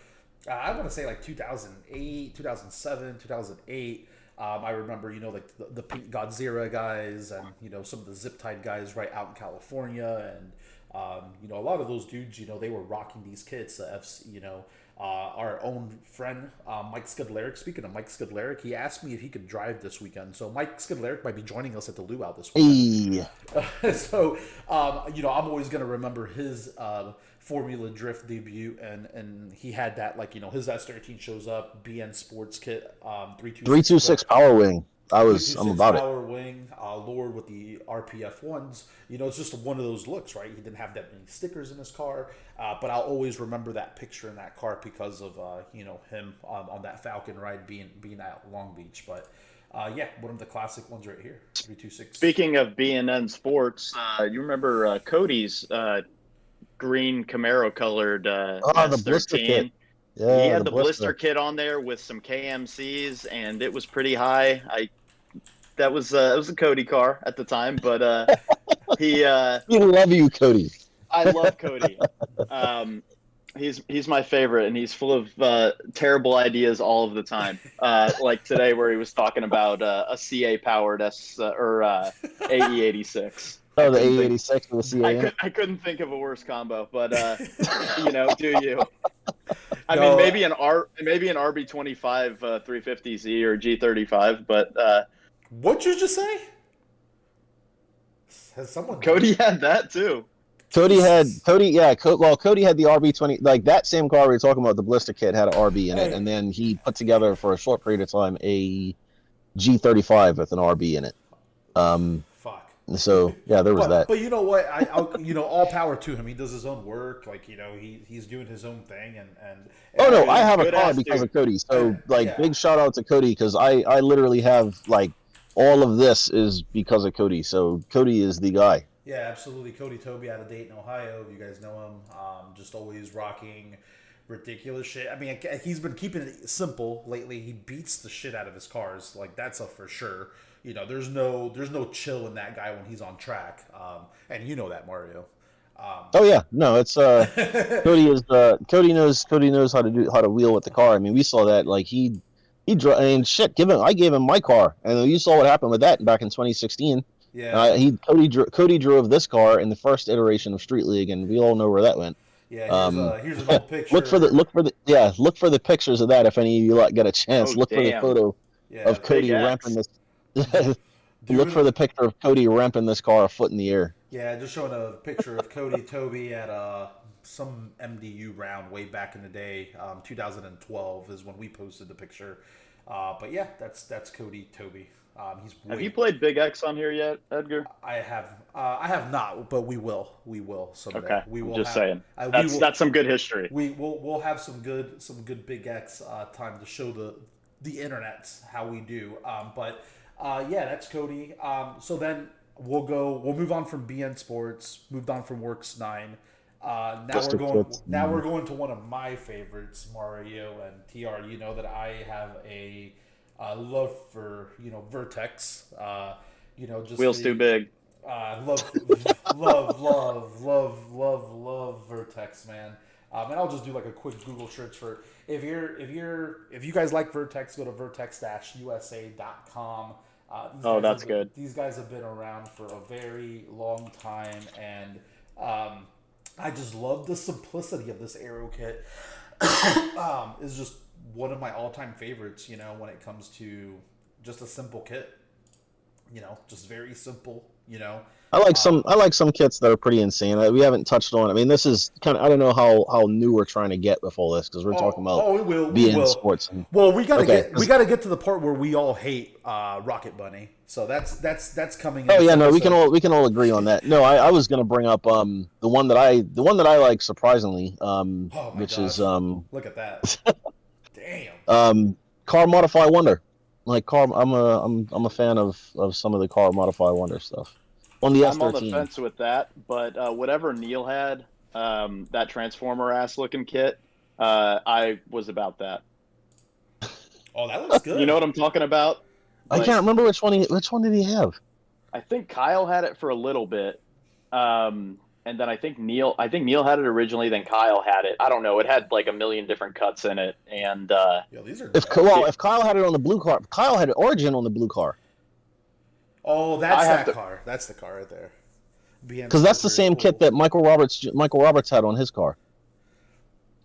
I want to say like 2008, 2007, 2008. I remember, like the Pink Godzilla guys and, some of the Zip Tide guys right out in California. And, a lot of those dudes, they were rocking these kits, FC, our own friend Mike Skidlerick. Speaking of Mike Skidlerick, he asked me if he could drive this weekend. So Mike Skidlerick might be joining us at the Luau this weekend. Hey. So I'm always gonna remember his Formula Drift debut, and he had that his S13 shows up, BN Sports Kit, 326 Power Wing. I'm about power wing, Lord with the RPF ones. It's just one of those looks, right? He didn't have that many stickers in his car, but I'll always remember that picture in that car because of him on that Falcon ride being at Long Beach. But one of the classic ones right here, 326. Speaking of B&N Sports, you remember Cody's green Camaro colored the blister kit. Yeah, he had the blister kit on there with some KMCs, and it was pretty high. That was a Cody car at the time, but he. We love you, Cody. I love Cody. He's my favorite, and he's full of terrible ideas all of the time. Like today, where he was talking about a CA powered AE86. Oh, the AE86 with the CA. I couldn't think of a worse combo, but do you? I mean, maybe an RB25 350Z or G35, but what'd you just say? Has someone? Cody had that too. Cody had the RB20, like that same car we were talking about. The blister kit had an RB in it, and then he put together for a short period of time a G35 with an RB in it. Fuck. So yeah, there was that. But you know what? All power to him. He does his own work. He's doing his own thing. And oh no, I have a car because of Cody. So big shout out to Cody because I literally have all of this is because of Cody. So Cody is the guy. Yeah, absolutely. Cody Toby out of Dayton, Ohio. You guys know him. Just always rocking ridiculous shit. I mean, he's been keeping it simple lately. He beats the shit out of his cars. That's a for sure. There's no chill in that guy when he's on track. And you know that, Mario. Oh yeah, no, it's Cody knows how to wheel with the car. I mean, we saw that I gave him my car, and you saw what happened with that back in 2016. Yeah. Cody drove this car in the first iteration of Street League, and we all know where that went. Yeah, here's a little picture. Look for the pictures of that if any of you get a chance. For the photo of Cody ramping this. Look for the picture of Cody ramping this car a foot in the air. Yeah, just showing a picture of Cody Toby at some MDU round way back in the day. 2012 is when we posted the picture. But yeah, that's Cody Toby. Have you played Big X on here yet, Edgar? I have not, but we will someday. Okay, we will. Just saying. That's some good history. We'll have some good Big X time to show the internet how we do. That's Cody. So then we'll move on from BN Sports, moved on from Works 9. Now we're going to one of my favorites, Mario and TR. You know that I have a love for Vertex. Just wheels too big. Love Vertex, man. And I'll just do a quick Google search for if you guys like Vertex, go to vertex-usa.com. That's good. These guys have been around for a very long time, and I just love the simplicity of this aero kit. It's just one of my all-time favorites, when it comes to just a simple kit. Just very simple, I like some kits that are pretty insane. We haven't touched on. I mean, this is kind of, I don't know how new we're trying to get with all this because we're talking about we will. sports. We gotta get to the part where we all hate Rocket Bunny. So that's coming. Oh yeah, no, we can all agree on that. No, I was gonna bring up the one that I like surprisingly, which is look at that. Damn. Car Modify Wonder. I'm a fan of some of the Car Modify Wonder stuff. On the S13. I'm on the fence with that, but whatever Neil had, that Transformer ass looking kit, I was about that. Oh, that looks good. You know what I'm talking about? I can't remember which one did he have? I think Kyle had it for a little bit. And then I think Neil had it originally, then Kyle had it. I don't know. It had a million different cuts in it. And these are if Kyle had it on the blue car, Kyle had Origin on the blue car. Oh, that's car. That's the car right there. Because that's the same kit that Michael Roberts had on his car.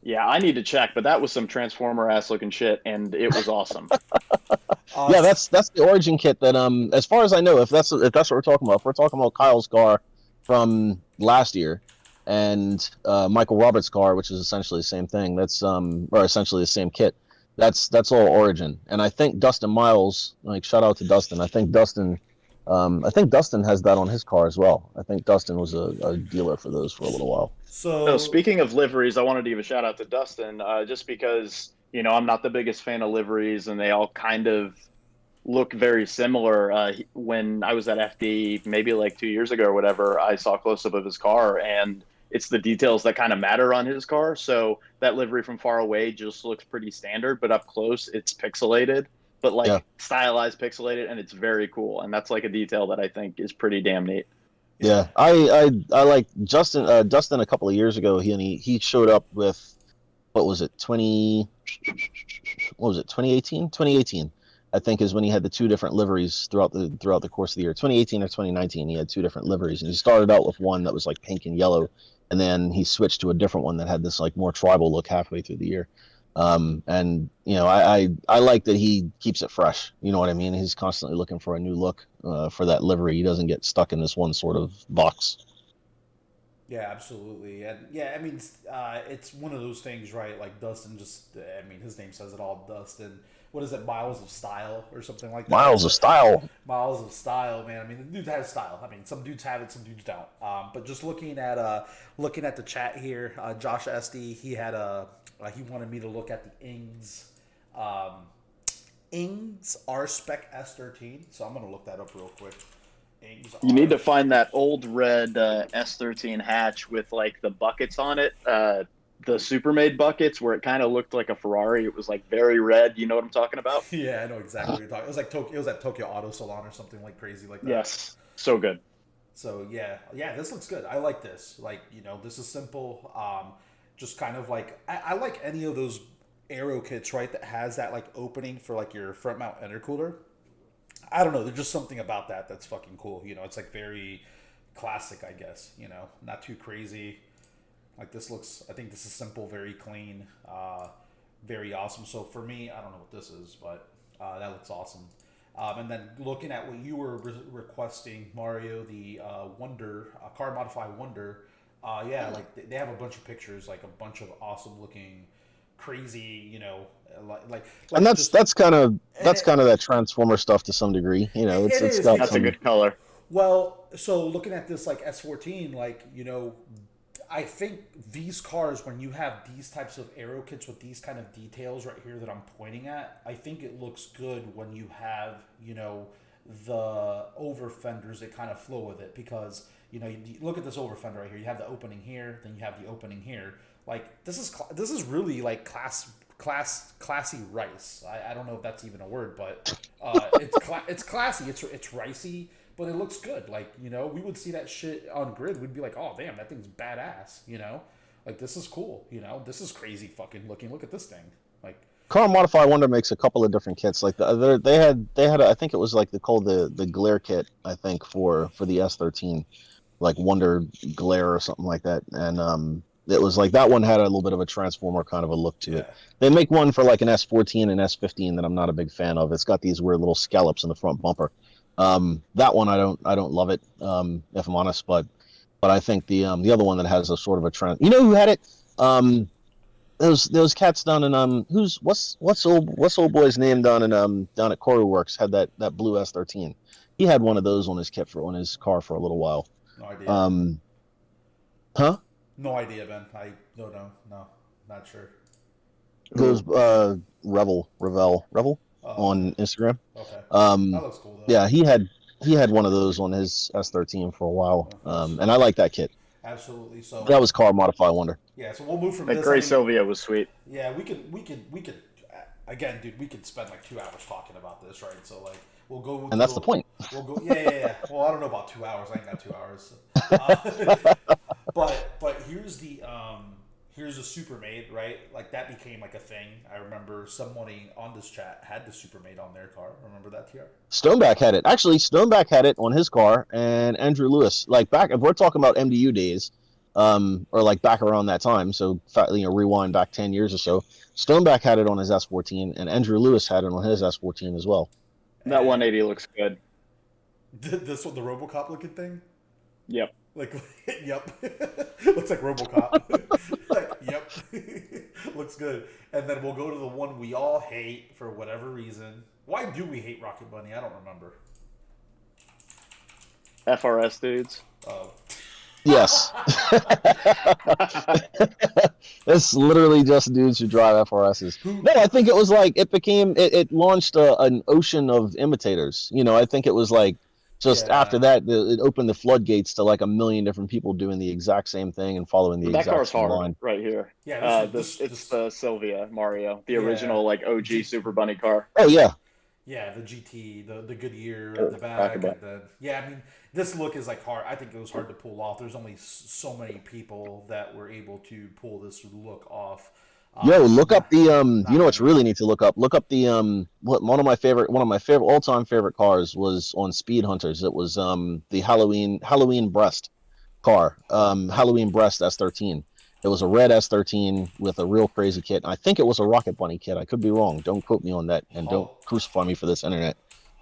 Yeah, I need to check, but that was some Transformer ass looking shit, and it was awesome. Yeah, So, that's the Origin kit that as far as I know, if that's what we're talking about, if we're talking about Kyle's car from last year and Michael Roberts' car, which is essentially the same thing, that's or essentially the same kit. That's all Origin. And I think Dustin Miles, like shout out to Dustin. I think Dustin has that on his car as well. I think Dustin was a dealer for those for a little while. So so speaking of liveries, I wanted to give a shout out to Dustin, just because I'm not the biggest fan of liveries, and they all kind of look very similar. When I was at FD, maybe like 2 years ago or whatever, I saw a close up of his car, and it's the details that kind of matter on his car. So that livery from far away just looks pretty standard, but up close, it's pixelated, but Yeah. like stylized pixelated, and it's very cool. And that's like a detail that I think is pretty damn neat. Yeah, yeah. I like Justin. Dustin a couple of years ago, he showed up with what was it 2018 2018 I think is when he had the two different liveries throughout the course of the year. 2018 or 2019, he had two different liveries, and he started out with one that was like pink and yellow, and then he switched to a different one that had this like more tribal look halfway through the year. And I like that he keeps it fresh. You know what I mean? He's constantly looking for a new look for that livery. He doesn't get stuck in this one sort of box. Yeah, absolutely, and yeah, I mean, it's one of those things, right? Like Dustin, just I mean, his name says it all. Dustin, what is it? Miles of Style or something like that. Miles of style. Miles of Style, man. I mean, the dude has style. I mean, some dudes have it, some dudes don't. But just looking at the chat here, Josh Esty, he wanted me to look at the um, Ings R Spec S13. So I'm gonna look that up real quick. Ings You R. need to find that old red S13 hatch with like the buckets on it, the Supermade buckets where it kind of looked like a Ferrari. It was like very red. You know what I'm talking about? Yeah, I know exactly what you're talking. It was like Tokyo. It was at Tokyo Auto Salon or something like crazy like that. Yes, so good. So yeah, yeah, this looks good. I like this. Like this is simple. Just kind of like I like any of those aero kits, right? That has that like opening for like your front mount intercooler. I don't know. There's just something about that that's fucking cool. It's like very classic, I guess. Not too crazy. Like this looks. I think this is simple, very clean, very awesome. So for me, I don't know what this is, but that looks awesome. And then looking at what you were requesting, Mario, the Wonder car modify Wonder. Yeah, like they have a bunch of pictures, like a bunch of awesome looking, crazy, And like that's just that's kind of and that's kind of that transformer stuff to some degree. it It's is got That's a some. good color. well. So looking at this like S14, like I think these cars, when you have these types of aero kits with these kind of details right here that I'm pointing at, I think it looks good when you have, the over fenders that kind of flow with it. Because, you look at this over fender right here. You have the opening here, then you have the opening here. Like, this is really like classy rice. I don't know if that's even a word, but it's classy. It's ricey, but it looks good. Like, we would see that shit on grid. We'd be like, oh damn, that thing's badass. Like this is cool. This is crazy fucking looking. Look at this thing. Like, Car Modify Wonder makes a couple of different kits. Like they had I think it was like called the Glare kit. I think for the S13, like Wonder Glare or something like that. And it was like that one had a little bit of a transformer kind of a look to it. yeah, They make one for like an S14 and S15 that I'm not a big fan of. It's got these weird little scallops in the front bumper. That one I don't love it, if I'm honest, but I think the other one that has a sort of a trend. You know who had it? Those cats down in what's old boy's name down at Corey Works had that blue S13. He had one of those on his kit on his car for a little while. no idea. Um, huh? No idea, Ben. I no, not sure. Goes Revel Oh, okay, on Instagram. okay. That Um, looks cool though. yeah, he had one of those on his S13 for a while. Oh, nice. And I like that kit. Absolutely. So That was Car Modify Wonder. yeah, so we'll move from That this. I gray mean, Sylvia was sweet. yeah, we could. Again, dude, we could spend like 2 hours talking about this, right? So like, we'll go. And that's the point. We'll go. Yeah. Well, I don't know about 2 hours. I ain't got 2 hours. Uh, but here's the Supermade, right? Like that became like a thing. I remember somebody on this chat had the Supermade on their car. Remember that, TR? Stoneback had it. Actually, Stoneback had it on his car, and Andrew Lewis. Like back, if we're talking about MDU days, or like back around that time. So rewind back 10 years or so. Stoneback had it on his S14, and Andrew Lewis had it on his S14 as well. That And 180 looks good. this one, the RoboCop looking thing. Yep. Like, yep. Looks like RoboCop. Like, yep. Looks good. And then we'll go to the one we all hate for whatever reason. Why do we hate Rocket Bunny? I don't remember. FRS dudes. Oh. Yes. It's literally just dudes who drive FRSs. No, I think it was like it launched an ocean of imitators. I think it was like just after that it opened the floodgates to like a million different people doing the exact same thing and following the That exact car's same hard line. right here. Yeah, it's the Sylvia Mario, the original like OG Super Bunny car. Oh yeah. Yeah, the GT, the Goodyear at the back, and then I mean, this look is like hard. I think it was hard to pull off. There's only so many people that were able to pull this look off. Yo, look up the you know what's really neat to look up? Look up the one of my favorite all-time favorite cars was on Speed Hunters. It was the Halloween Breast car. Halloween Breast S13. It was a red S13 with a real crazy kit. I think it was a Rocket Bunny kit. I could be wrong. Don't quote me on that, and don't crucify me for this internet.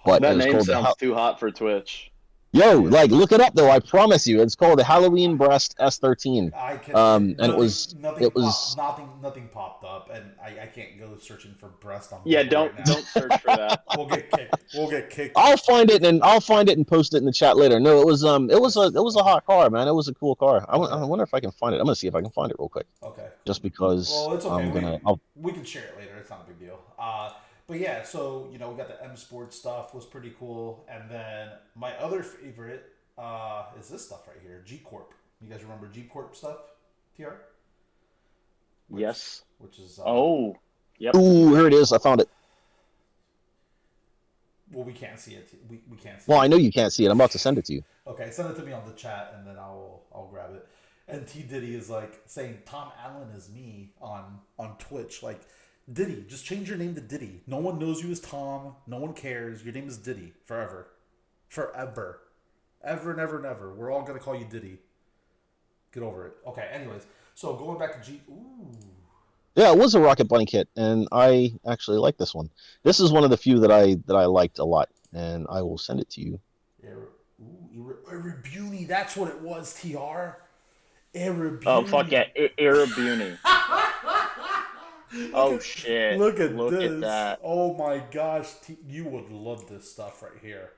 But that it was name called sounds too hot for Twitch. Yo, like look it up though. I promise you, it's called the Halloween Breast S13. I can. And it was nothing popped up, and I can't go searching for breast on. Yeah, Google don't search for that. We'll get kicked. I'll find it and post it in the chat later. No, it was a hot car, man. It was a cool car. I wonder if I can find it. I'm gonna see if I can find it real quick. Okay. Just because. Well, it's okay. I'm we can share it later. It's not a big deal. But yeah, so we got the M Sport stuff was pretty cool, and then my other favorite is this stuff right here, G Corp. You guys remember G Corp stuff, TR? Yes. Which is yep. Ooh, here it is. I found it. Well, we can't see it. We can't see Well, it. I know you can't see it. I'm about to send it to you. Okay, send it to me on the chat, and then I'll grab it. And T Diddy is like saying Tom Allen is me on Twitch. Like, Diddy, just change your name to Diddy. No one knows you as Tom. No one cares. Your name is Diddy forever. Forever. Ever, never, never. We're all going to call you Diddy. Get over it. Okay, anyways. So going back to G... Ooh. Yeah, it was a Rocket Bunny kit, and I actually like this one. This is one of the few that I liked a lot, and I will send it to you. Iribuni, that's what it was, TR. Iribuni. Oh, fuck yeah. Iribuni. Shit. Look at that. Oh my gosh. You would love this stuff right here.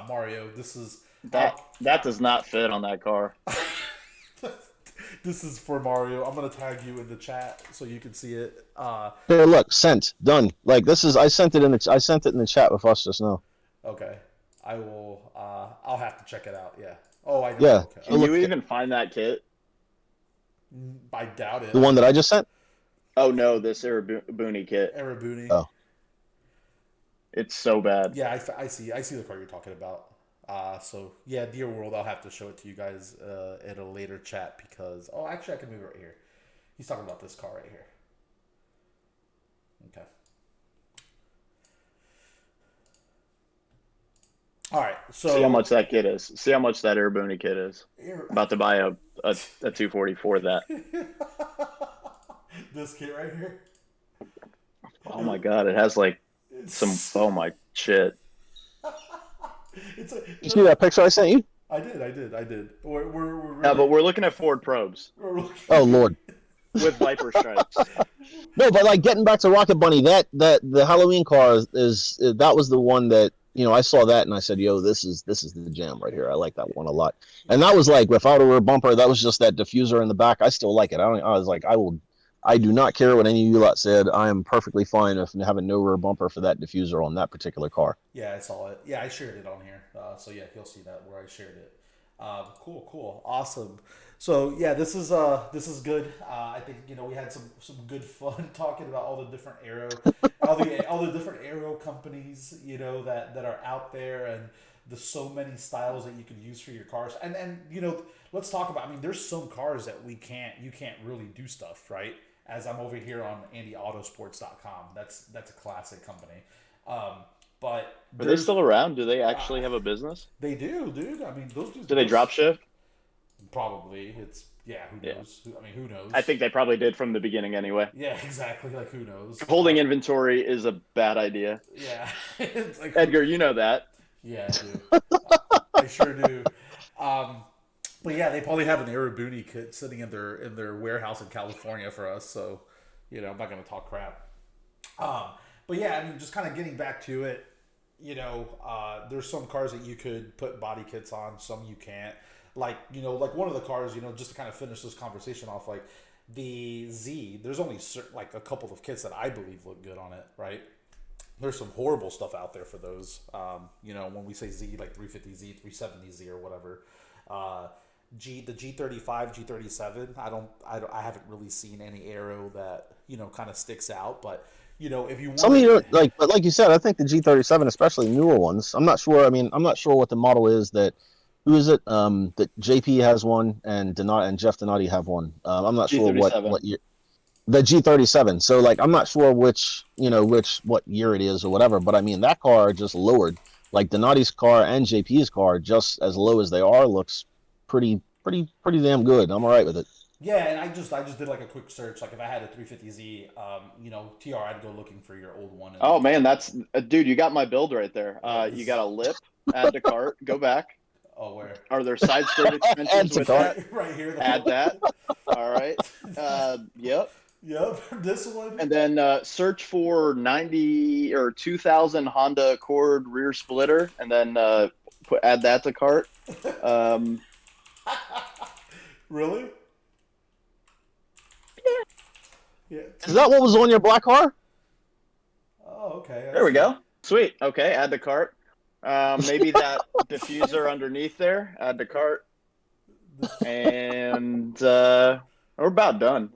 Mario, this is... That does not fit on that car. This is for Mario. I'm going to tag you in the chat so you can see it. Here, look, sent, done. Like this is, I sent it in the chat with us just now. Okay. I will, I'll have to check it out. Yeah. Oh, I know. Yeah. Okay. Can you even find that kit? I doubt it. The one that I just sent? Oh no, this Iribuni kit. Iribuni. Oh. It's so bad. Yeah, I see the car you're talking about. So yeah, Dear World, I'll have to show it to you guys in a later chat because actually I can move it right here. He's talking about this car right here. Okay. All right. So see how much that kit is. See how much that Iribuni kit is. About to buy a 240 for that. This kit right here. Oh my god, it has like some. Oh my shit. You see that picture I sent you? I did. We're really... Yeah, but we're looking at Ford Probes. Oh Lord. With Viper stripes. No, but like getting back to Rocket Bunny, that the Halloween car that was the one that I saw that and I said, yo, this is the jam right here. I like that one a lot. And that was like without a rear bumper, that was just that diffuser in the back. I still like it. I was like, I do not care what any of you lot said. I am perfectly fine with having no rear bumper for that diffuser on that particular car. Yeah, I saw it. Yeah, I shared it on here. So yeah, you'll see that where I shared it. Cool, awesome. So yeah, this is good. I think we had some good fun talking about all the different all the different aero companies that are out there, and the so many styles that you could use for your cars. And let's talk about. I mean, there's some cars that you can't really do stuff right. As I'm over here on AndyAutosports.com. That's a classic company. But are they still around? Do they actually have a business? They do, dude. I mean, those dudes. Do they drop shift? Probably. Yeah, who Yeah. knows? I mean, who knows? I think they probably did from the beginning anyway. Yeah, exactly. Like, who knows? Holding inventory is a bad idea. Yeah, it's like Edgar, you know that. yeah, I do. I sure do. Um, but yeah, they probably have an Arabuni kit sitting in their warehouse in California for us. So, I'm not gonna talk crap. Um, but yeah, I mean, just kind of getting back to it. There's some cars that you could put body kits on, some you can't. Like, like one of the cars, just to kind of finish this conversation off, like the Z. There's only like a couple of kits that I believe look good on it, right? There's some horrible stuff out there for those. When we say Z, like 350Z, 370Z, or whatever. The G35, G37. I haven't really seen any aero that kind of sticks out. But if you want, Some of you like, but like you said, I think the G37, especially newer ones. I'm not sure. I mean, I'm not sure what the model is that. Who is it? That JP has one and Jeff Donati have one. I'm not sure what year. The G37. So like, I'm not sure what year it is or whatever. But I mean, that car just lowered. Like Donati's car and JP's car, just as low as they are, looks pretty damn good. I'm all right with it. Yeah, and I just did like a quick search. Like if I had a 350Z, TR, I'd go looking for your old one. Oh man, that's dude. You got my build right there. You got a lip. Add to cart. Go back. Oh, where? Are there side skirt extensions with that? Right here. Add that. All right. Yep. Yep. This one. And then search for 90 or 2000 Honda Accord rear splitter, and then add that to cart. Really? Yeah. Is that what was on your black car? Oh, okay. There we go. Sweet. Okay, add to cart. Maybe that diffuser underneath there. Add to cart. And we're about done.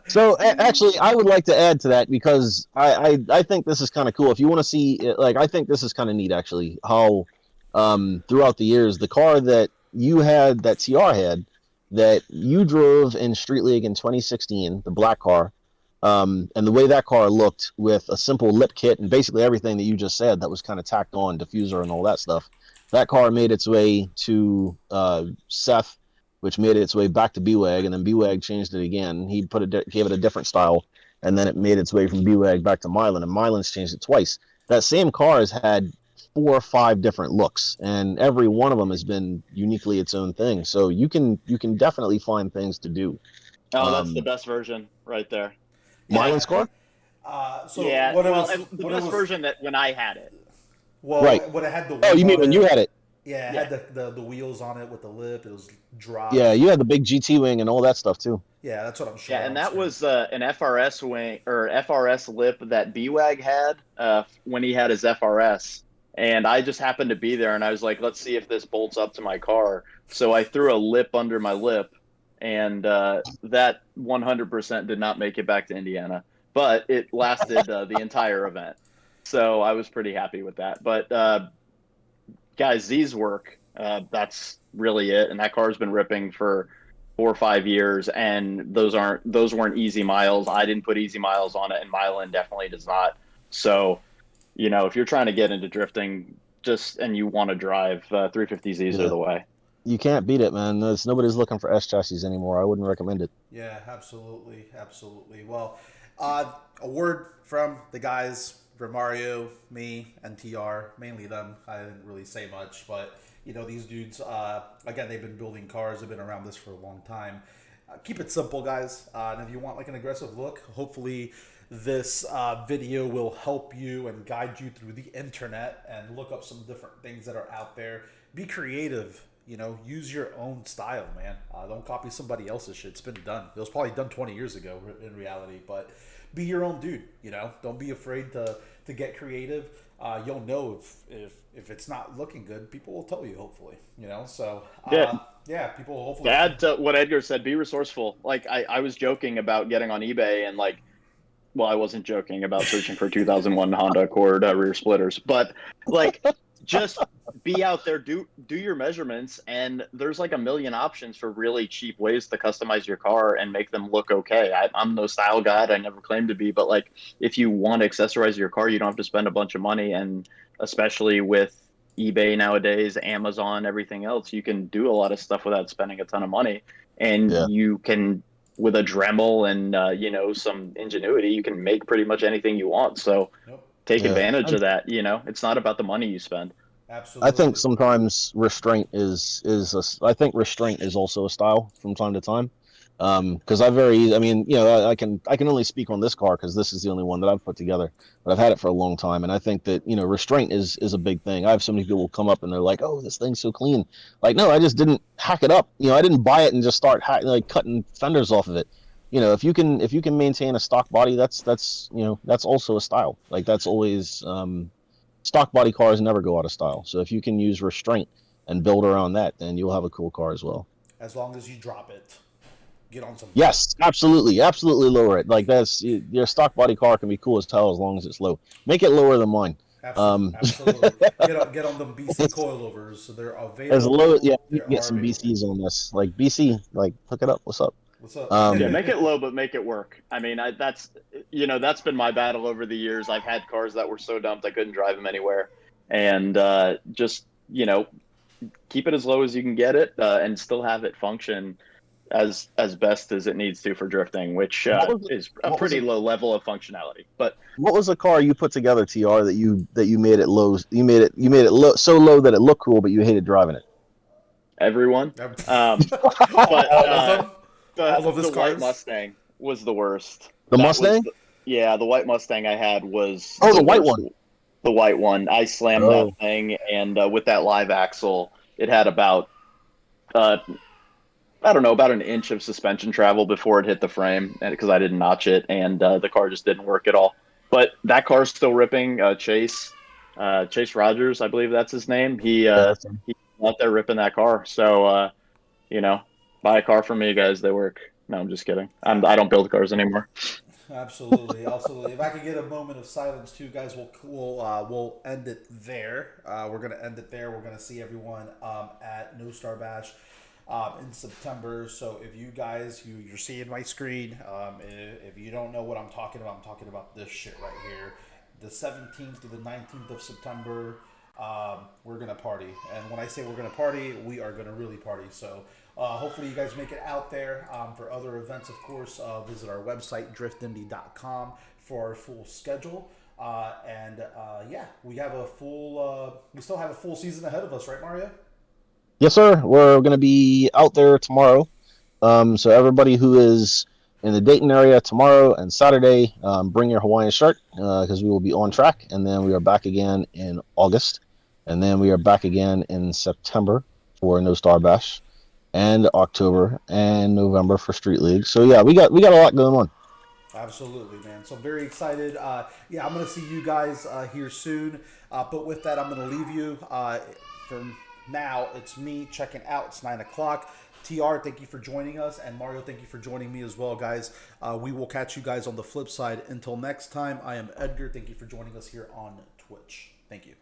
So actually, I would like to add to that because I think this is kind of cool. If you want to see, like, I think this is kind of neat actually. How throughout the years, the car that you had, that TR had, that you drove in Street League in 2016, the black car, and the way that car looked with a simple lip kit and basically everything that you just said that was kind of tacked on, diffuser and all that stuff. That car made its way to Seth, which made its way back to BWAG, and then BWAG changed it again. He gave it a different style, and then it made its way from BWAG back to Milan, and Milan's changed it twice. That same car has had 4 or 5 different looks, and every one of them has been uniquely its own thing. So you can definitely find things to do. Oh, that's the best version right there. Milan's car? Yeah, the best version that when I had it. Well, right. When it had the oh, you mean when you had it? Yeah, it had the wheels on it with the lip. It was dry. Yeah, you had the big GT wing and all that stuff too. Yeah, that's what I'm sure. Yeah, and that was an FRS wing or FRS lip that BWAG had when he had his FRS. And I just happened to be there, and I was like, let's see if this bolts up to my car. So I threw a lip under my lip, and that 100% did not make it back to Indiana. But it lasted the entire event. So I was pretty happy with that. But, guys, Z's work, that's really it. And that car's been ripping for 4 or 5 years, and those weren't easy miles. I didn't put easy miles on it, and Milan definitely does not. So, if you're trying to get into drifting, and you want to drive, 350Zs are the way. You can't beat it, man. Nobody's looking for S chassis anymore. I wouldn't recommend it. Yeah, absolutely. Well, a word from the guys, Romario, me, and TR, mainly them. I didn't really say much, but these dudes, again, they've been building cars. They've been around this for a long time. Keep it simple, guys. And if you want like an aggressive look, hopefully this video will help you and guide you through the internet and look up some different things that are out there. Be creative. Use your own style, man. Don't copy somebody else's shit. It's been done. It was probably done 20 years ago in reality, but be your own dude. Don't be afraid to get creative. You'll know if it's not looking good. People will tell you, hopefully. So people will hopefully. To add to what Edgar said, be resourceful. Like I was joking about getting on eBay and like, well, I wasn't joking about searching for 2001 Honda Accord rear splitters, but like just be out there, do your measurements, and there's like a million options for really cheap ways to customize your car and make them look okay. I'm no style guide. I never claimed to be, but like if you want to accessorize your car, you don't have to spend a bunch of money, and especially with eBay nowadays, Amazon, everything else, you can do a lot of stuff without spending a ton of money, and Yeah. you can, with a Dremel and some ingenuity, you can make pretty much anything you want. So Yep. take Yeah. advantage of that. It's not about the money you spend. I think Absolutely. sometimes restraint I think restraint is also a style from time to time. Because I mean, I can only speak on this car because this is the only one that I've put together, but I've had it for a long time, and I think that restraint is a big thing. I have so many people come up and they're like, "Oh, this thing's so clean." Like, no, I just didn't hack it up. I didn't buy it and just start cutting fenders off of it. If you can maintain a stock body, that's also a style. Like that's always stock body cars never go out of style. So if you can use restraint and build around that, then you'll have a cool car as well. As long as you drop it, get on some. Yes, absolutely, absolutely lower it. Like your stock body car can be cool as hell as long as it's low. Make it lower than mine. Absolutely, Um, absolutely. Get on them BC coilovers. So they're as low, available. yeah, you They can get are some available. BCs on this. Like BC, like hook it up. What's up? What's up? Yeah, Um, make it low, but make it work. I mean, that's been my battle over the years. I've had cars that were so dumped I couldn't drive them anywhere, and just keep it as low as you can get it, and still have it function as best as it needs to for drifting, which what was is a what was pretty it? low level of functionality. But What was the car you put together, TR, that you made it low? You made it low, so low that it looked cool, but you hated driving it. everyone, Yep. but All of them. the All of his the white cars. Mustang was the worst. The That was Mustang? yeah, the white Mustang I had was Oh, the the white worst. one. The white one, I slammed that Oh, thing, and with that live axle, it had about uh, I don't know, about an inch of suspension travel before it hit the frame, and because I didn't notch it, and the car just didn't work at all. But that car's still ripping. Chase Rogers, I believe that's his name. yeah, that's him. He's out there ripping that car. So you know, buy a car from me, guys. They work. No, I'm just kidding. I don't build cars anymore. Absolutely, absolutely. If I could get a moment of silence too, guys, we'll end it there. We're gonna end it there. We're gonna see everyone at No Star Bash in September. So if you guys you're seeing my screen, if you don't know what I'm talking about this shit right here. The 17th to the 19th of September, we're gonna party. And when I say we're gonna party, we are gonna really party. So hopefully you guys make it out there. For other events, of course, visit our website driftindy.com for our full schedule. Yeah, we still have a full season ahead of us, right, Mario? Yes, sir. We're going to be out there tomorrow. So everybody who is in the Dayton area tomorrow and Saturday, bring your Hawaiian shirt because we will be on track. And then we are back again in August. And then we are back again in September for No Star Bash, and October and November for Street League. So yeah, we got a lot going on. Absolutely, man. So I'm very excited. Yeah, I'm going to see you guys here soon. But with that, I'm going to leave you. For now, it's me checking out. It's 9 o'clock. TR, thank you for joining us. And Mario, thank you for joining me as well, guys. We will catch you guys on the flip side. Until next time, I am Edgar. Thank you for joining us here on Twitch. Thank you.